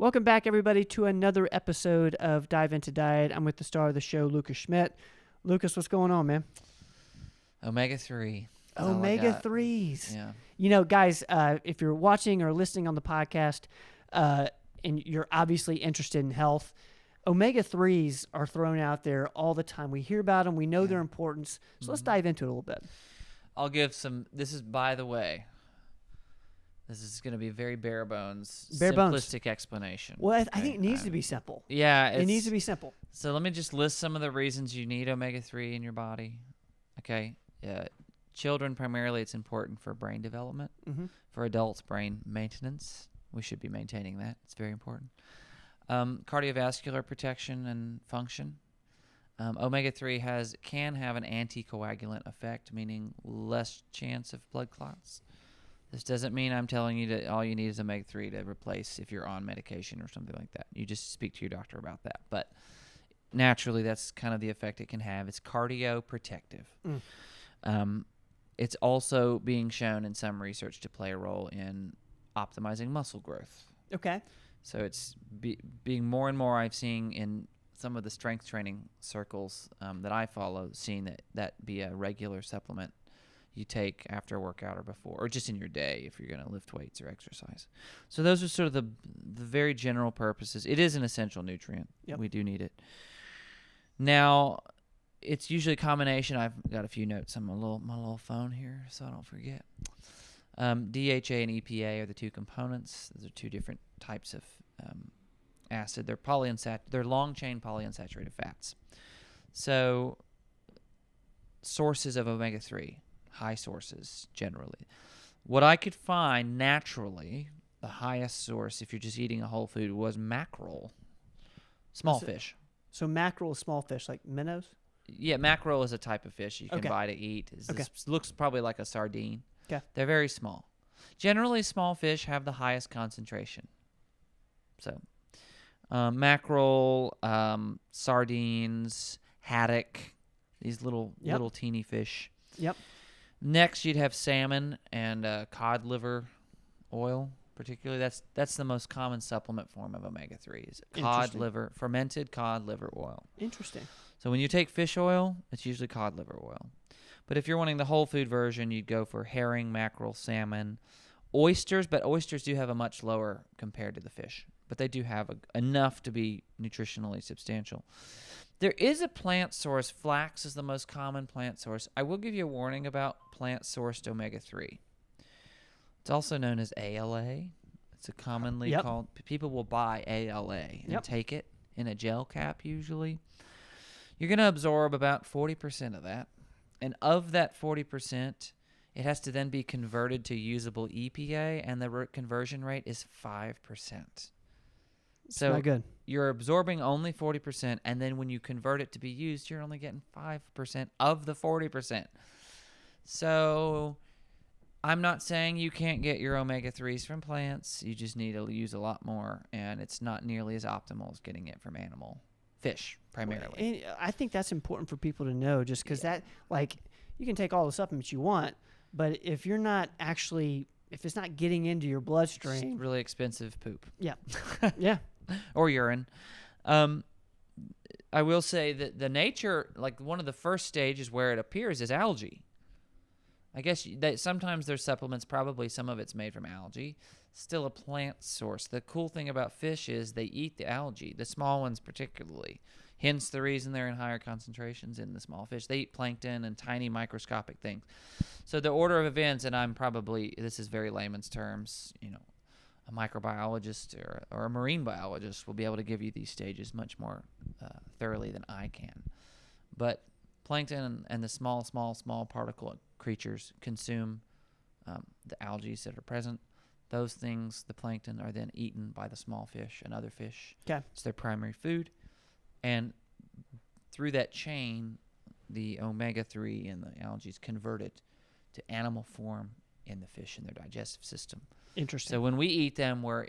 Welcome back, everybody, to another episode of Dive Into Diet. I'm with the star of the show, Lucas Schmidt. Lucas, what's going on, man? Omega-3. Omega-3s. Yeah. You know, guys, if you're watching or listening on the podcast and you're obviously interested in health, omega-3s are thrown out there all the time. We hear about them. We know their importance. So let's dive into it a little bit. I'll give some. This is, by the way, this is going to be very bare bones, simplistic explanation. Well, I think it needs to be simple. Yeah. It needs to be simple. So let me just list some of the reasons you need omega-3 in your body. Okay. Children, primarily, it's important for brain development. Mm-hmm. For adults, brain maintenance. We should be maintaining that. It's very important. Cardiovascular protection and function. Omega-3 can have an anticoagulant effect, meaning less chance of blood clots. This doesn't mean I'm telling you that all you need is omega-3 to replace if you're on medication or something like that. You just speak to your doctor about that. But naturally, that's kind of the effect it can have. It's cardioprotective. It's also being shown in some research to play a role in optimizing muscle growth. Okay. So it's being more and more I've seen in some of the strength training circles that I follow, seeing that be a regular supplement you take after a workout or before, or just in your day if you're going to lift weights or exercise. So those are sort of the very general purposes. It is an essential nutrient. Yep. We do need it. Now, it's usually a combination. I've got a few notes on my little phone here so I don't forget. DHA and EPA are the two components. Those are two different types of acid. They're long-chain polyunsaturated fats. So sources of omega-3, high sources generally. What I could find naturally, the highest source if you're just eating a whole food, was mackerel, small fish. So mackerel is small fish, like minnows? Yeah, mackerel is a type of fish you can buy to eat. This looks probably like a sardine. Okay. They're very small. Generally, small fish have the highest concentration. So, mackerel, sardines, haddock, these little teeny fish. Yep. Next, you'd have salmon and cod liver oil, particularly. That's the most common supplement form of omega-3s. Fermented cod liver oil. Interesting. So when you take fish oil, it's usually cod liver oil. But if you're wanting the whole food version, you'd go for herring, mackerel, salmon, oysters. But oysters do have a much lower compared to the fish. But they do have enough to be nutritionally substantial. There is a plant source. Flax is the most common plant source. I will give you a warning about plant-sourced omega-3. It's also known as ALA. It's a commonly called. People will buy ALA and take it in a gel cap usually. You're going to absorb about 40% of that. And of that 40%, it has to then be converted to usable EPA, and the conversion rate is 5%. So not good. You're absorbing only 40%, and then when you convert it to be used, you're only getting 5% of the 40%. So I'm not saying you can't get your omega-3s from plants. You just need to use a lot more, and it's not nearly as optimal as getting it from fish primarily. And I think that's important for people to know, just because you can take all the supplements you want, but if you're not actually, if it's not getting into your bloodstream, it's really expensive poop. Yeah. Yeah. Or urine. I will say that the nature, like one of the first stages where it appears is algae. I guess sometimes there's supplements, probably some of it's made from algae, still a plant source. The cool thing about fish is they eat the algae, the small ones particularly. Hence the reason they're in higher concentrations in the small fish. They eat plankton and tiny microscopic things. So the order of events, and this is very layman's terms, a microbiologist or a marine biologist will be able to give you these stages much more thoroughly than I can. But plankton and the small particle creatures consume the algae that are present. Those things, the plankton, are then eaten by the small fish and other fish. Okay. It's their primary food. And through that chain, the omega-3 and the algae is converted to animal form in the fish in their digestive system. Interesting. So when we eat them, we're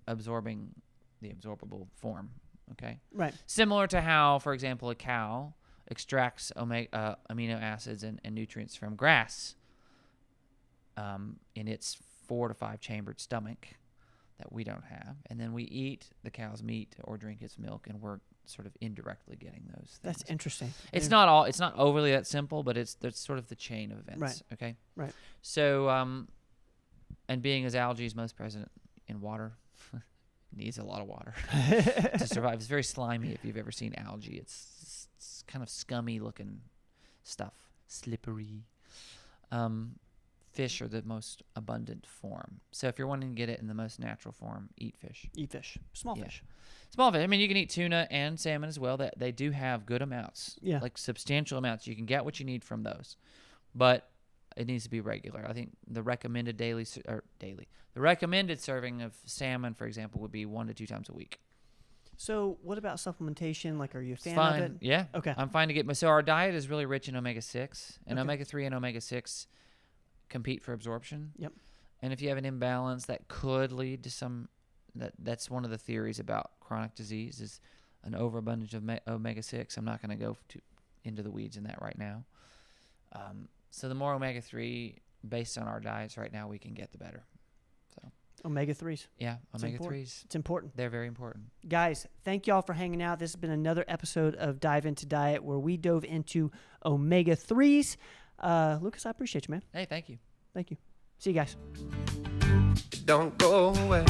absorbing the absorbable form, okay? Right. Similar to how, for example, a cow extracts amino acids and nutrients from grass in its 4 to 5 chambered stomach. that we don't have, and then we eat the cow's meat or drink its milk, and we're sort of indirectly getting those things. That's interesting. It's not overly that simple, but that's sort of the chain of events. Right. Okay. Right. So, and being as algae is most present in water, needs a lot of water to survive. It's very slimy. If you've ever seen algae, it's kind of scummy looking stuff, slippery. Fish are the most abundant form. So if you're wanting to get it in the most natural form, eat fish. Eat fish. Small fish. Small fish. I mean, you can eat tuna and salmon as well. They do have good amounts, like substantial amounts. You can get what you need from those, but it needs to be regular. I think the recommended the recommended serving of salmon, for example, would be 1 to 2 times a week. So what about supplementation? Like, are you a fan fine. of it? Yeah. Okay. I'm fine to get. So our diet is really rich in omega-6, and Okay. omega-3 and omega-6 compete for absorption. Yep. And if you have an imbalance, that could lead to some. That's one of the theories about chronic disease is an overabundance of omega-6. I'm not going to go into the weeds in that right now. So the more omega-3 based on our diets right now we can get, the better. So Omega-3s. yeah, It's omega-3s. It's important. They're very important. Guys, thank y'all for hanging out. This has been another episode of Dive Into Diet where we dove into omega-3s. Lucas, I appreciate you, man. Hey, thank you. Thank you. See you guys. Don't go away.